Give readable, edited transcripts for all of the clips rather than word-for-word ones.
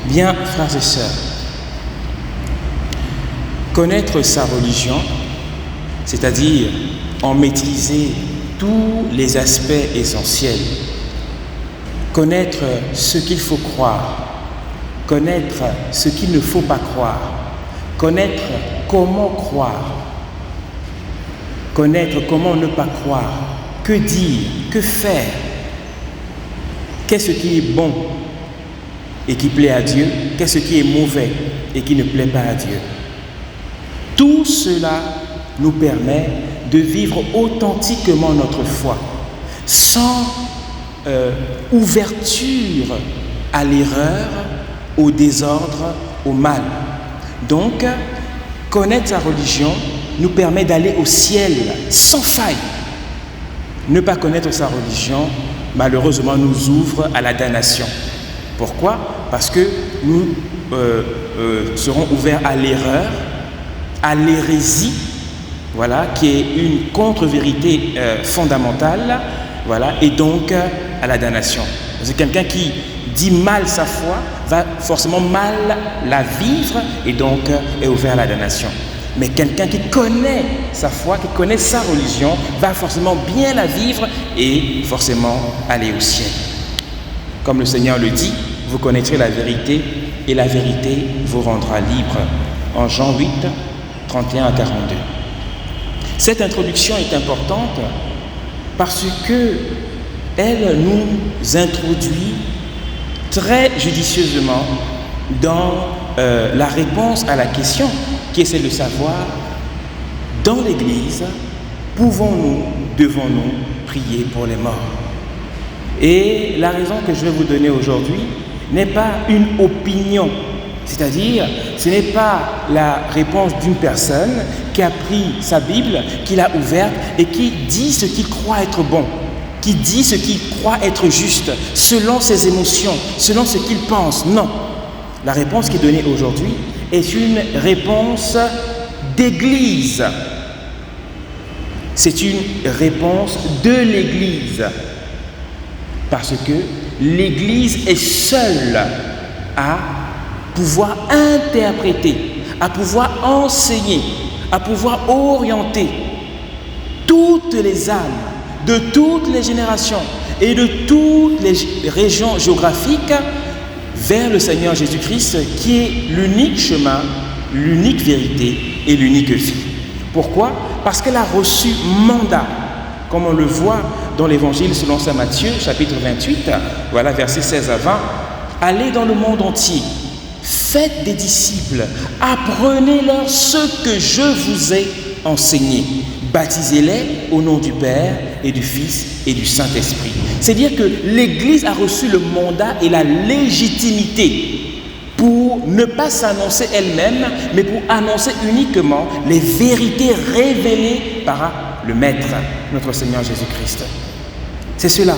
Bien, frères et sœurs, connaître sa religion, c'est-à-dire en maîtriser tous les aspects essentiels, connaître ce qu'il faut croire, connaître ce qu'il ne faut pas croire, connaître comment croire, connaître comment ne pas croire, que dire, que faire, qu'est-ce qui est bon et qui plaît à Dieu, qu'est-ce qui est mauvais et qui ne plaît pas à Dieu. Tout cela nous permet de vivre authentiquement notre foi, sans ouverture à l'erreur, au désordre, au mal. Donc, connaître sa religion nous permet d'aller au ciel sans faille. Ne pas connaître sa religion, malheureusement, nous ouvre à la damnation. Pourquoi? Parce que nous serons ouverts à l'erreur, à l'hérésie, voilà, qui est une contre-vérité fondamentale, voilà, et donc à la damnation. Parce que quelqu'un qui dit mal sa foi va forcément mal la vivre et donc est ouvert à la damnation. Mais quelqu'un qui connaît sa foi, qui connaît sa religion, va forcément bien la vivre et forcément aller au ciel. Comme le Seigneur le dit, vous connaîtrez la vérité et la vérité vous rendra libre. En Jean 8, 31 à 42. Cette introduction est importante parce que elle nous introduit très judicieusement dans la réponse à la question qui est celle de savoir, dans l'Église, pouvons-nous, devons-nous prier pour les morts? Et la raison que je vais vous donner aujourd'hui n'est pas une opinion, c'est-à-dire ce n'est pas la réponse d'une personne qui a pris sa Bible, qui l'a ouverte et qui dit ce qu'il croit être bon, qui dit ce qu'il croit être juste, selon ses émotions, selon ce qu'il pense. Non. La réponse qui est donnée aujourd'hui est une réponse d'Église. C'est une réponse de l'Église. Parce que l'Église est seule à pouvoir interpréter, à pouvoir enseigner, à pouvoir orienter toutes les âmes de toutes les générations et de toutes les régions géographiques vers le Seigneur Jésus-Christ qui est l'unique chemin, l'unique vérité et l'unique vie. Pourquoi? Parce qu'elle a reçu mandat, comme on le voit dans l'évangile selon saint Matthieu, chapitre 28, voilà, versets 16 à 20. Allez dans le monde entier, faites des disciples, apprenez-leur ce que je vous ai enseigné. Baptisez-les au nom du Père et du Fils et du Saint-Esprit. C'est-à-dire que l'Église a reçu le mandat et la légitimité pour ne pas s'annoncer elle-même, mais pour annoncer uniquement les vérités révélées par le Maître, notre Seigneur Jésus-Christ. C'est cela.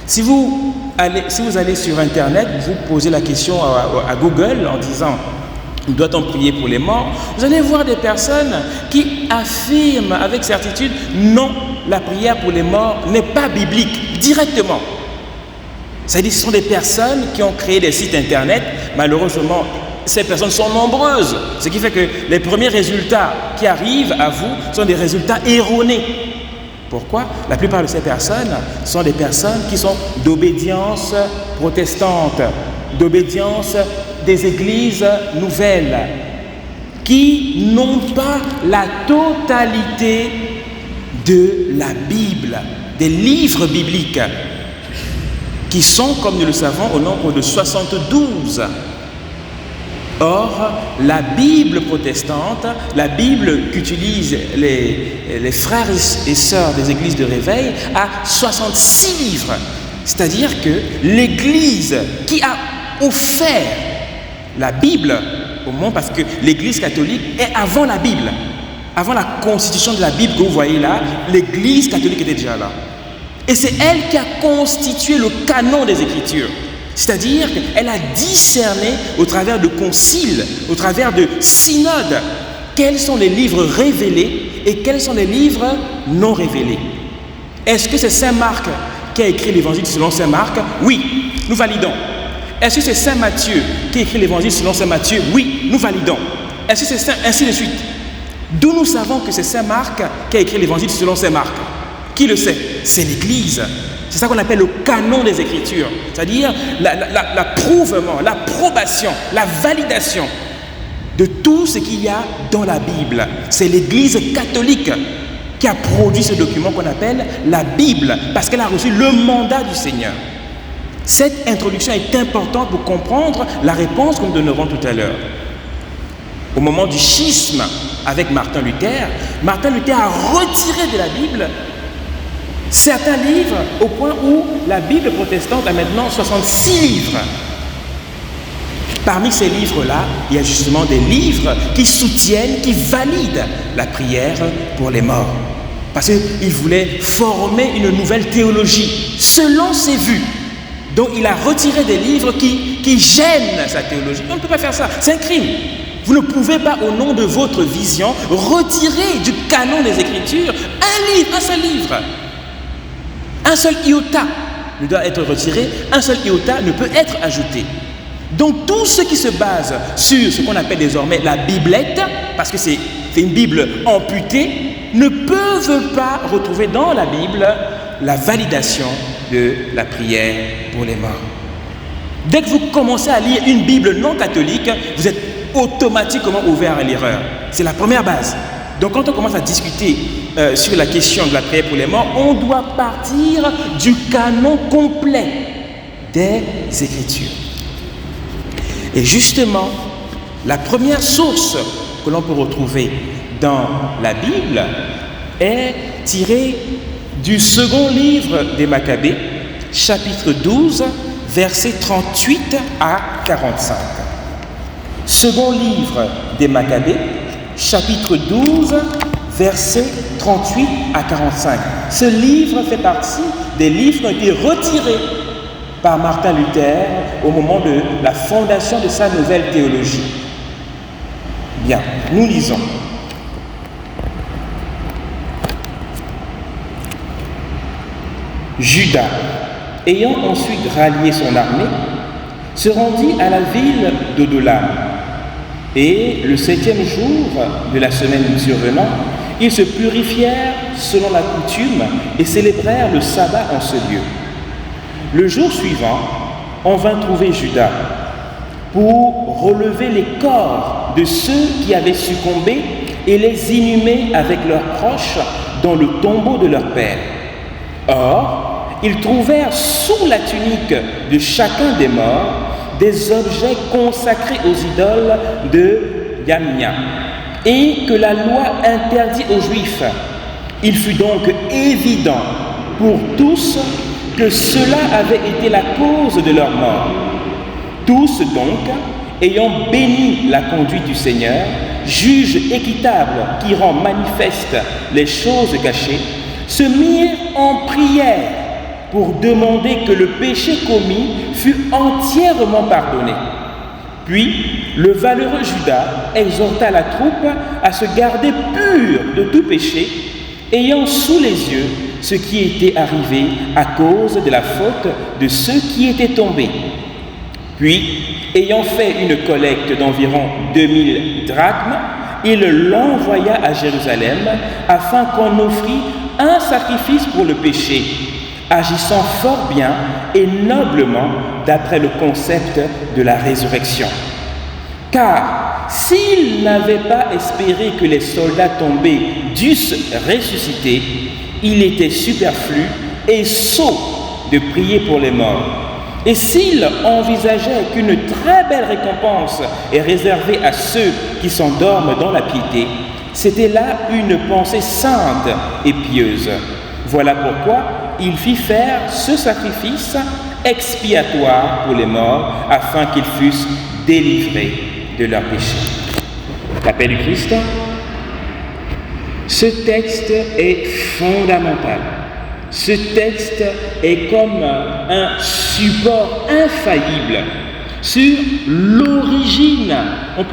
Si vous allez sur Internet, vous posez la question à Google en disant « Doit-on prier pour les morts ?» Vous allez voir des personnes qui affirment avec certitude « Non, la prière pour les morts n'est pas biblique, directement. » C'est-à-dire que ce sont des personnes qui ont créé des sites Internet. Malheureusement, ces personnes sont nombreuses. Ce qui fait que les premiers résultats qui arrivent à vous sont des résultats erronés. Pourquoi? La plupart de ces personnes sont des personnes qui sont d'obédience protestante, d'obédience des églises nouvelles, qui n'ont pas la totalité de la Bible, des livres bibliques, qui sont, comme nous le savons, au nombre de 72. Or, la Bible protestante, la Bible qu'utilisent les frères et sœurs des églises de réveil, a 66 livres. C'est-à-dire que l'Église qui a offert la Bible au monde, parce que l'Église catholique est avant la Bible, avant la constitution de la Bible que vous voyez là, l'Église catholique était déjà là. Et c'est elle qui a constitué le canon des Écritures. C'est-à-dire qu'elle a discerné au travers de conciles, au travers de synodes, quels sont les livres révélés et quels sont les livres non révélés. Est-ce que c'est saint Marc qui a écrit l'évangile selon saint Marc? Oui, nous validons. Est-ce que c'est Saint Matthieu qui écrit l'évangile selon Saint Matthieu? Oui, nous validons. Est-ce que c'est Saint... Ainsi de suite. D'où nous savons que c'est Saint Marc qui a écrit l'évangile selon Saint Marc? Qui le sait? C'est l'Église. C'est ça qu'on appelle le canon des Écritures. C'est-à-dire l'approuvement, l'approbation, la validation de tout ce qu'il y a dans la Bible. C'est l'Église catholique qui a produit ce document qu'on appelle la Bible, parce qu'elle a reçu le mandat du Seigneur. Cette introduction est importante pour comprendre la réponse que nous donnerons tout à l'heure. Au moment du schisme avec Martin Luther a retiré de la Bible certains livres au point où la Bible protestante a maintenant 66 livres. Parmi ces livres-là, il y a justement des livres qui soutiennent, qui valident la prière pour les morts. Parce qu'il voulait former une nouvelle théologie selon ses vues. Donc il a retiré des livres qui gênent sa théologie. On ne peut pas faire ça, c'est un crime. Vous ne pouvez pas, au nom de votre vision, retirer du canon des Écritures un seul livre. Un seul iota ne doit être retiré, un seul iota ne peut être ajouté. Donc tout ce qui se base sur ce qu'on appelle désormais la Biblette, parce que c'est une Bible amputée, ne peuvent pas retrouver dans la Bible la validation de la prière pour les morts. Dès que vous commencez à lire une Bible non catholique, vous êtes automatiquement ouvert à l'erreur. C'est la première base. Donc quand on commence à discuter sur la question de la prière pour les morts, on doit partir du canon complet des Écritures. Et justement, la première source que l'on peut retrouver dans la Bible est tirée du second livre des Maccabées, chapitre 12, versets 38 à 45. Second livre des Maccabées, chapitre 12, versets 38 à 45. Ce livre fait partie des livres qui ont été retirés par Martin Luther au moment de la fondation de sa nouvelle théologie. Bien, nous lisons. Judas, ayant ensuite rallié son armée, se rendit à la ville d'Odolam. Et le 7e jour de la semaine survenant, ils se purifièrent selon la coutume et célébrèrent le sabbat en ce lieu. Le jour suivant, on vint trouver Judas pour relever les corps de ceux qui avaient succombé et les inhumer avec leurs proches dans le tombeau de leur père. Or, ils trouvèrent sous la tunique de chacun des morts des objets consacrés aux idoles de Yamnia et que la loi interdit aux Juifs. Il fut donc évident pour tous que cela avait été la cause de leur mort. Tous donc, ayant béni la conduite du Seigneur, juge équitable qui rend manifeste les choses cachées, se mirent en prière pour demander que le péché commis fût entièrement pardonné. Puis, le valeureux Judas exhorta la troupe à se garder pur de tout péché, ayant sous les yeux ce qui était arrivé à cause de la faute de ceux qui étaient tombés. Puis, ayant fait une collecte d'environ 2000 drachmes, il l'envoya à Jérusalem afin qu'on offrît un sacrifice pour le péché, agissant fort bien et noblement d'après le concept de la résurrection. Car s'il n'avait pas espéré que les soldats tombés dussent ressusciter, il était superflu et sot de prier pour les morts. Et s'il envisageait qu'une très belle récompense est réservée à ceux qui s'endorment dans la piété, c'était là une pensée sainte et pieuse. Voilà pourquoi il fit faire ce sacrifice expiatoire pour les morts, afin qu'ils fussent délivrés de leurs péchés. L'appel du Christ. Ce texte est fondamental. Ce texte est comme un support infaillible sur l'origine, on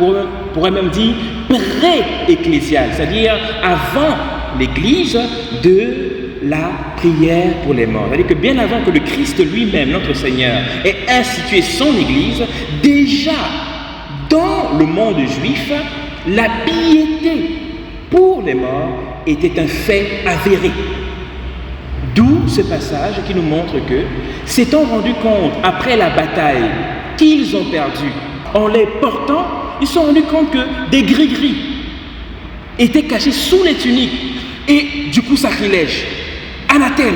pourrait même dire pré-ecclésiale, c'est-à-dire avant l'Église, de la prière pour les morts. C'est-à-dire que bien avant que le Christ lui-même, notre Seigneur, ait institué son Église, déjà dans le monde juif, la piété pour les morts était un fait avéré. D'où ce passage qui nous montre que, s'étant rendu compte après la bataille qu'ils ont perdu, en les portant, ils se sont rendus compte que des gris-gris étaient cachés sous les tuniques. Et du coup, sacrilège, anathème.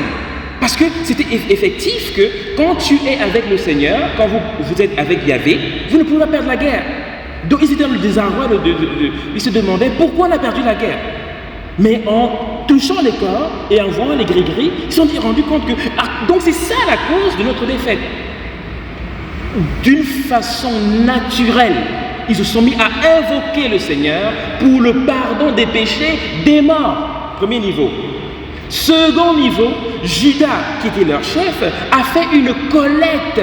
Parce que c'était effectif que quand tu es avec le Seigneur, quand vous êtes avec Yahvé, vous ne pouvez pas perdre la guerre. Donc ils étaient dans le désarroi, ils se demandaient pourquoi on a perdu la guerre. Mais en touchant les corps et en voyant les gris-gris, ils se sont rendus compte que... donc c'est ça la cause de notre défaite. D'une façon naturelle, ils se sont mis à invoquer le Seigneur pour le pardon des péchés des morts. Premier niveau. Second niveau, Judas, qui était leur chef, a fait une collecte.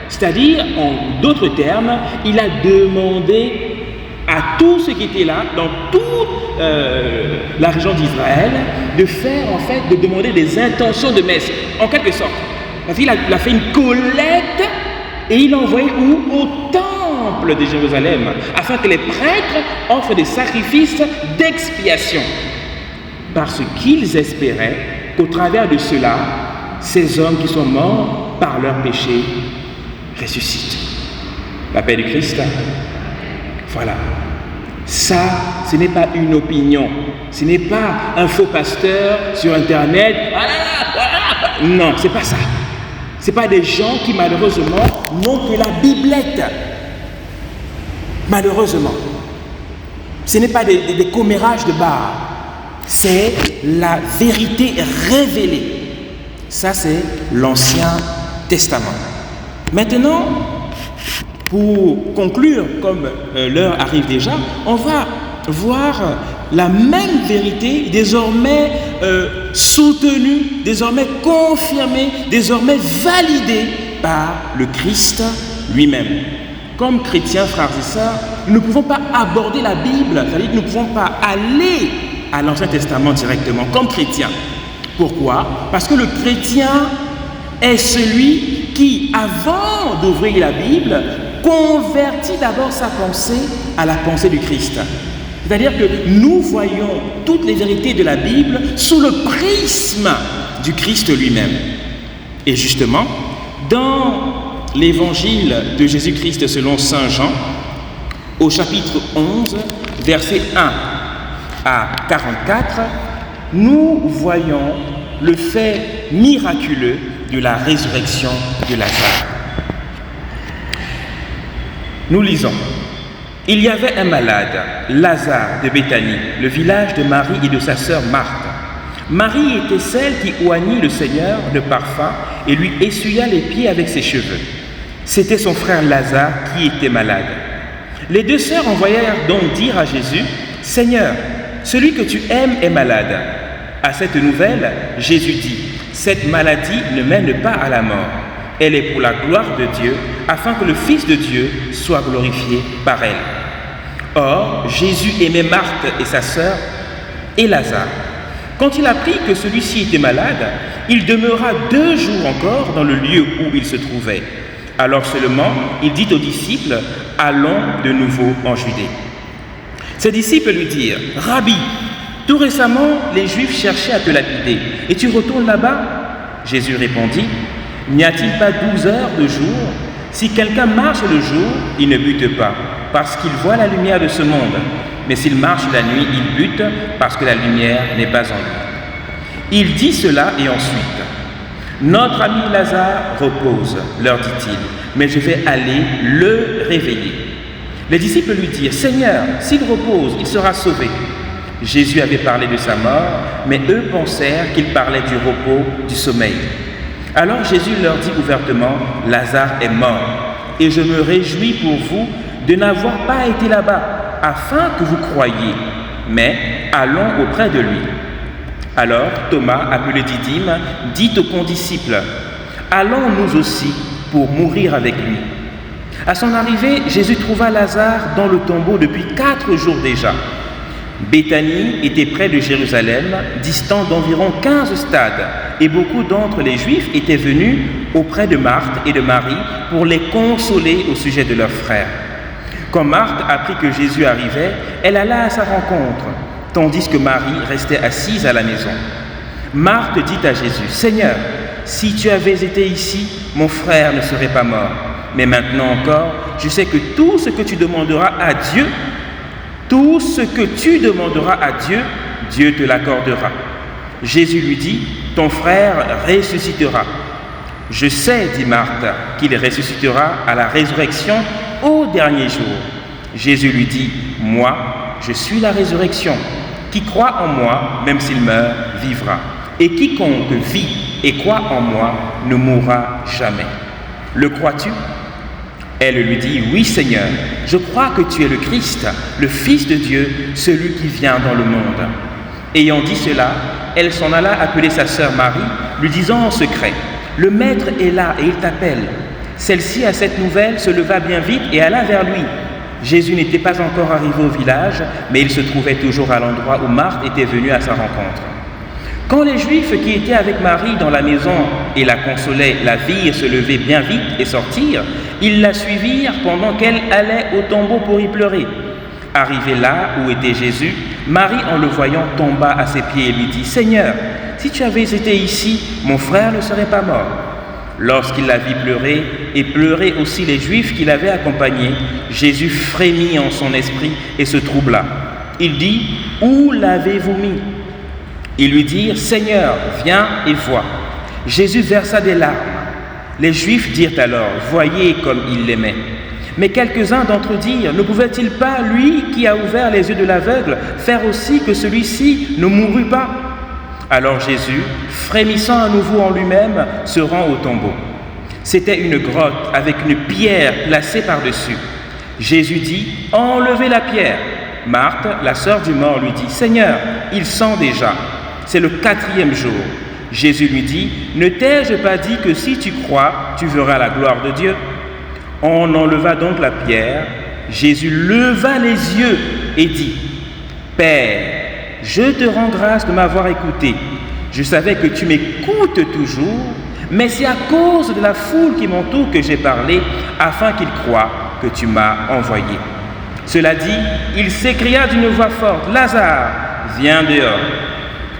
C'est-à-dire, en d'autres termes, il a demandé à tous ceux qui étaient là, dans toute la région d'Israël, de faire, en fait, de demander des intentions de messe, en quelque sorte. Parce qu'il a fait une collecte et il l'a envoyé où? Au temple de Jérusalem, afin que les prêtres offrent des sacrifices d'expiation. Parce qu'ils espéraient qu'au travers de cela, ces hommes qui sont morts par leurs péchés ressuscitent. La paix du Christ. Voilà. Ça, ce n'est pas une opinion. Ce n'est pas un faux pasteur sur Internet. Non, c'est pas ça. Ce n'est pas des gens qui, malheureusement, n'ont que la biblette. Malheureusement. Ce n'est pas des commérages de bar. C'est la vérité révélée. Ça, c'est l'Ancien Testament. Maintenant, pour conclure, comme l'heure arrive déjà, on va voir la même vérité désormais soutenue, désormais confirmée, désormais validée par le Christ lui-même. Comme chrétiens, frères et sœurs, nous ne pouvons pas aborder la Bible, c'est-à-dire que nous ne pouvons pas aller à l'Ancien Testament directement, comme chrétien. Pourquoi? Parce que le chrétien est celui qui, avant d'ouvrir la Bible, convertit d'abord sa pensée à la pensée du Christ. C'est-à-dire que nous voyons toutes les vérités de la Bible sous le prisme du Christ lui-même. Et justement, dans l'évangile de Jésus-Christ selon saint Jean, au chapitre 11, versets 1 à 44, nous voyons le fait miraculeux de la résurrection de Lazare. Nous lisons. Il y avait un malade, Lazare de Béthanie, le village de Marie et de sa sœur Marthe. Marie était celle qui oignit le Seigneur de parfum et lui essuya les pieds avec ses cheveux. C'était son frère Lazare qui était malade. Les deux sœurs envoyèrent donc dire à Jésus, « Seigneur, celui que tu aimes est malade. » À cette nouvelle, Jésus dit, « Cette maladie ne mène pas à la mort. Elle est pour la gloire de Dieu, afin que le Fils de Dieu soit glorifié par elle. » Or, Jésus aimait Marthe et sa sœur et Lazare. Quand il apprit que celui-ci était malade, il demeura 2 jours encore dans le lieu où il se trouvait. Alors seulement, il dit aux disciples, « Allons de nouveau en Judée. » Ses disciples lui dirent, « Rabbi, tout récemment, les Juifs cherchaient à te lapider, et tu retournes là-bas ?» Jésus répondit, « N'y a-t-il pas 12 heures de jour? Si quelqu'un marche le jour, il ne bute pas, parce qu'il voit la lumière de ce monde. Mais s'il marche la nuit, il bute, parce que la lumière n'est pas en lui. » Il dit cela et ensuite, « Notre ami Lazare repose, leur dit-il, mais je vais aller le réveiller. » Les disciples lui dirent, « Seigneur, s'il repose, il sera sauvé. » Jésus avait parlé de sa mort, mais eux pensèrent qu'il parlait du repos, du sommeil. Alors Jésus leur dit ouvertement, « Lazare est mort, et je me réjouis pour vous de n'avoir pas été là-bas, afin que vous croyiez. Mais allons auprès de lui. » Alors Thomas, appelé Didyme, dit aux condisciples, « Allons nous aussi pour mourir avec lui. » À son arrivée, Jésus trouva Lazare dans le tombeau depuis 4 jours déjà. Béthanie était près de Jérusalem, distant d'environ 15 stades, et beaucoup d'entre les Juifs étaient venus auprès de Marthe et de Marie pour les consoler au sujet de leur frère. Quand Marthe apprit que Jésus arrivait, elle alla à sa rencontre, tandis que Marie restait assise à la maison. Marthe dit à Jésus, « Seigneur, si tu avais été ici, mon frère ne serait pas mort. Mais maintenant encore, je sais que tout ce que tu demanderas à Dieu, Dieu te l'accordera. » Jésus lui dit, « Ton frère ressuscitera. » « Je sais, dit Marthe, qu'il ressuscitera à la résurrection au dernier jour. » Jésus lui dit, « Moi, je suis la résurrection. Qui croit en moi, même s'il meurt, vivra. Et quiconque vit et croit en moi ne mourra jamais. Le crois-tu » Elle lui dit, « Oui, Seigneur, je crois que tu es le Christ, le Fils de Dieu, celui qui vient dans le monde. » Ayant dit cela, elle s'en alla appeler sa sœur Marie, lui disant en secret, « Le Maître est là et il t'appelle. » Celle-ci, à cette nouvelle, se leva bien vite et alla vers lui. Jésus n'était pas encore arrivé au village, mais il se trouvait toujours à l'endroit où Marthe était venue à sa rencontre. Quand les Juifs qui étaient avec Marie dans la maison et la consolaient la virent se lever bien vite et sortir, ils la suivirent pendant qu'elle allait au tombeau pour y pleurer. Arrivée là où était Jésus, Marie, en le voyant, tomba à ses pieds et lui dit, « Seigneur, si tu avais été ici, mon frère ne serait pas mort. » Lorsqu'il la vit pleurer, et pleurer aussi les Juifs qui l'avaient accompagnée, Jésus frémit en son esprit et se troubla. Il dit, « Où l'avez-vous mis » Ils lui dirent, « Seigneur, viens et vois. » Jésus versa des larmes. Les Juifs dirent alors, « Voyez comme il l'aimait. » Mais quelques-uns d'entre eux dirent, « Ne pouvait-il pas, lui qui a ouvert les yeux de l'aveugle, faire aussi que celui-ci ne mourût pas ?» Alors Jésus, frémissant à nouveau en lui-même, se rend au tombeau. C'était une grotte avec une pierre placée par-dessus. Jésus dit, « Enlevez la pierre. » Marthe, la sœur du mort, lui dit, « Seigneur, il sent déjà. C'est le 4e jour. » Jésus lui dit, « Ne t'ai-je pas dit que si tu crois, tu verras la gloire de Dieu ?» On enleva donc la pierre. Jésus leva les yeux et dit, « Père, je te rends grâce de m'avoir écouté. Je savais que tu m'écoutes toujours, mais c'est à cause de la foule qui m'entoure que j'ai parlé, afin qu'ils croient que tu m'as envoyé. » Cela dit, il s'écria d'une voix forte, « Lazare, viens dehors. »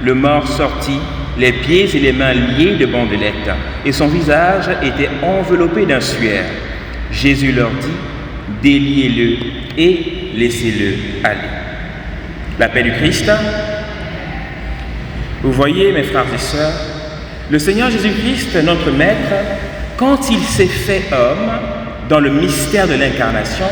Le mort sortit, les pieds et les mains liés de bandelettes, et son visage était enveloppé d'un suaire. Jésus leur dit, « Déliez-le et laissez-le aller. » La paix du Christ. Vous voyez, mes frères et sœurs, le Seigneur Jésus-Christ, notre Maître, quand il s'est fait homme dans le mystère de l'incarnation,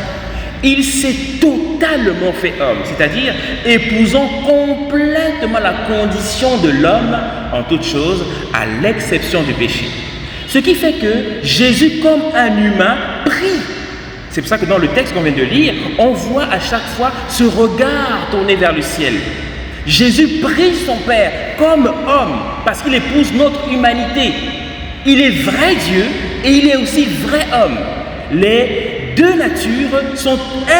il s'est totalement fait homme, c'est-à-dire épousant complètement la condition de l'homme en toute chose, à l'exception du péché. Ce qui fait que Jésus, comme un humain, prie. C'est pour ça que dans le texte qu'on vient de lire, on voit à chaque fois ce regard tourné vers le ciel. Jésus prie son Père comme homme, parce qu'il épouse notre humanité. Il est vrai Dieu et il est aussi vrai homme. Les deux natures sont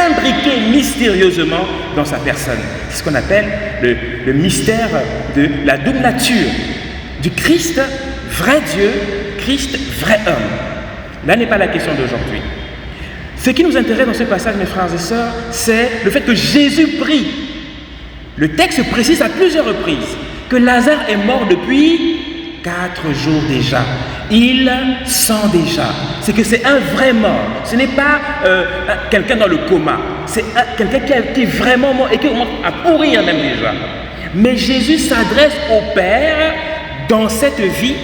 imbriquées mystérieusement dans sa personne. C'est ce qu'on appelle le mystère de la double nature du Christ, vrai Dieu, Christ, vrai homme. Là n'est pas la question d'aujourd'hui. Ce qui nous intéresse dans ce passage, mes frères et sœurs, c'est le fait que Jésus prie. Le texte précise à plusieurs reprises que Lazare est mort depuis 4 jours déjà. Il sent déjà. C'est que c'est un vrai mort. Ce n'est pas quelqu'un dans le coma. C'est quelqu'un qui est vraiment mort et qui commence à pourrir même déjà. Mais Jésus s'adresse au Père dans cette vie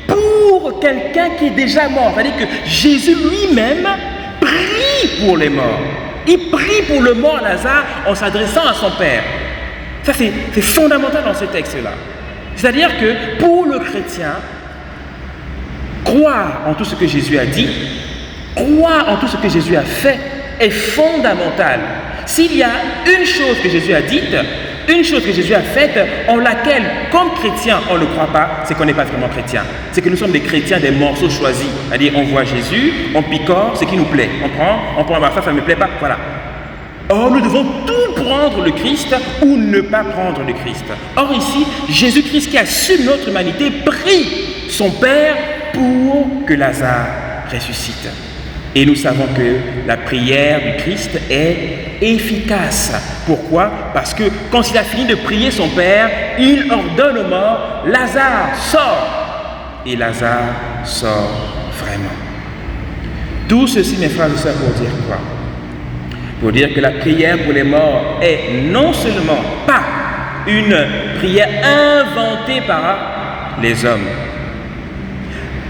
pour quelqu'un qui est déjà mort. C'est-à-dire que Jésus lui-même prie pour les morts. Il prie pour le mort Lazare en s'adressant à son Père. Ça, c'est fondamental dans ce texte-là. C'est-à-dire que pour le chrétien, croire en tout ce que Jésus a dit, croire en tout ce que Jésus a fait est fondamental. S'il y a une chose que Jésus a dite, une chose que Jésus a faite, en laquelle, comme chrétien, on ne croit pas, c'est qu'on n'est pas vraiment chrétien. C'est que nous sommes des chrétiens des morceaux choisis. C'est-à-dire, on voit Jésus, on picore ce qui nous plaît. On prend, ça ne me plaît pas, voilà. Or, nous devons tout prendre prendre le Christ ou ne pas prendre le Christ. Or ici, Jésus-Christ qui assume notre humanité prie son Père pour que Lazare ressuscite. Et nous savons que la prière du Christ est efficace. Pourquoi? Parce que quand il a fini de prier son Père, il ordonne aux morts, Lazare, sort. Et Lazare sort vraiment. Tout ceci, mes frères et sœurs, pour dire quoi? Pour dire que la prière pour les morts est non seulement pas une prière inventée par les hommes.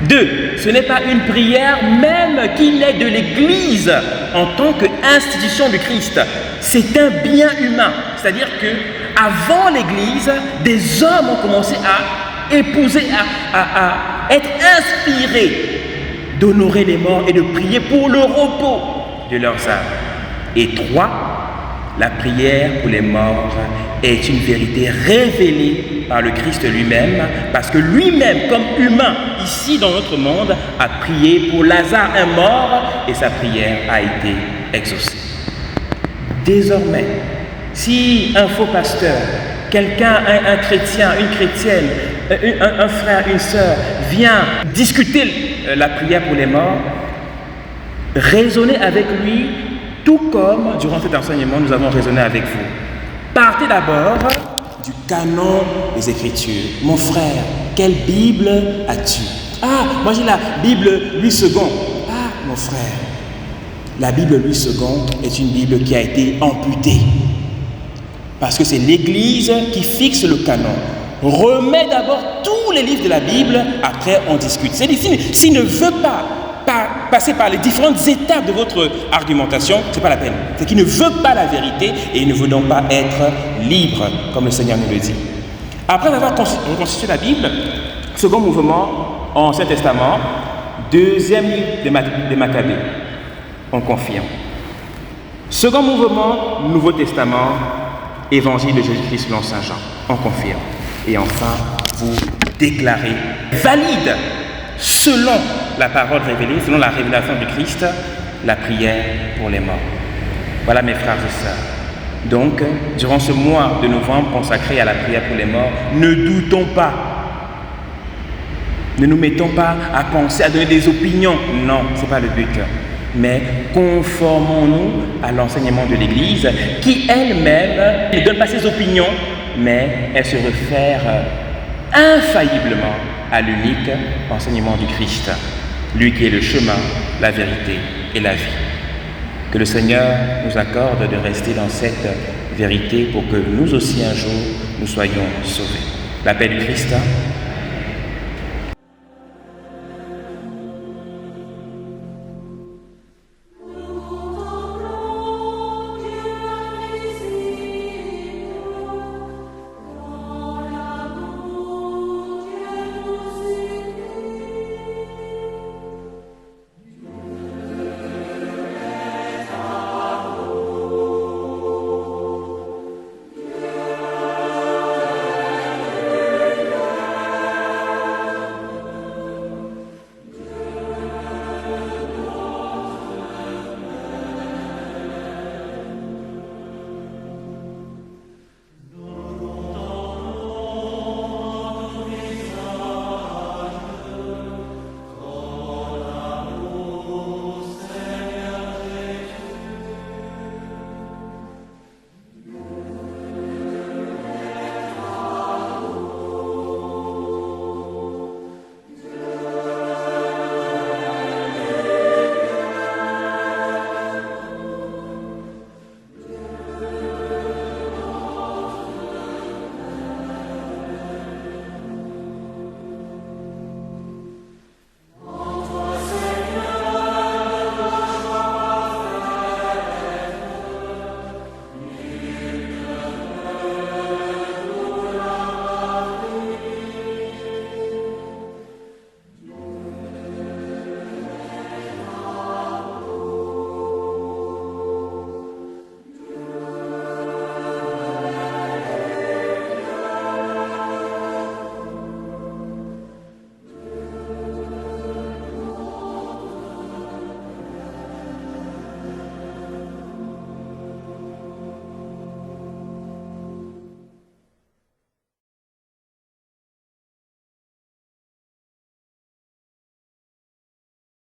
2, ce n'est pas une prière même qui naît de l'Église en tant qu'institution du Christ. C'est un bien humain. C'est-à-dire que avant l'Église, des hommes ont commencé à épouser, à être inspirés d'honorer les morts et de prier pour le repos de leurs âmes. Et 3, la prière pour les morts est une vérité révélée par le Christ lui-même, parce que lui-même, comme humain, ici dans notre monde, a prié pour Lazare, un mort, et sa prière a été exaucée. Désormais, si un faux pasteur, quelqu'un, un chrétien, une chrétienne, un frère, une sœur, vient discuter la prière pour les morts, raisonnez avec lui, tout comme, durant cet enseignement, nous avons raisonné avec vous. Partez d'abord du canon des Écritures. Mon frère, quelle Bible as-tu? Ah, moi j'ai la Bible Louis II. Ah, mon frère, la Bible Louis II est une Bible qui a été amputée. Parce que c'est l'Église qui fixe le canon. Remets d'abord tous les livres de la Bible, après on discute. C'est difficile. S'il ne veut pas passer par les différentes étapes de votre argumentation, ce n'est pas la peine. C'est qu'il ne veut pas la vérité et il ne veut donc pas être libre, comme le Seigneur nous le dit. Après avoir reconstitué la Bible, second mouvement, Ancien Testament, deuxième livre des Maccabées, on confirme. Second mouvement, Nouveau Testament, Évangile de Jésus-Christ selon Saint Jean, on confirme. Et enfin, vous déclarez valide, selon la parole révélée, selon la révélation du Christ, la prière pour les morts. Voilà mes frères et sœurs. Donc, durant ce mois de novembre consacré à la prière pour les morts, ne doutons pas. Ne nous mettons pas à penser, à donner des opinions. Non, ce n'est pas le but. Mais conformons-nous à l'enseignement de l'Église qui elle-même ne donne pas ses opinions, mais elle se réfère infailliblement à l'unique enseignement du Christ, lui qui est le chemin, la vérité et la vie. Que le Seigneur nous accorde de rester dans cette vérité pour que nous aussi un jour nous soyons sauvés. La paix du Christ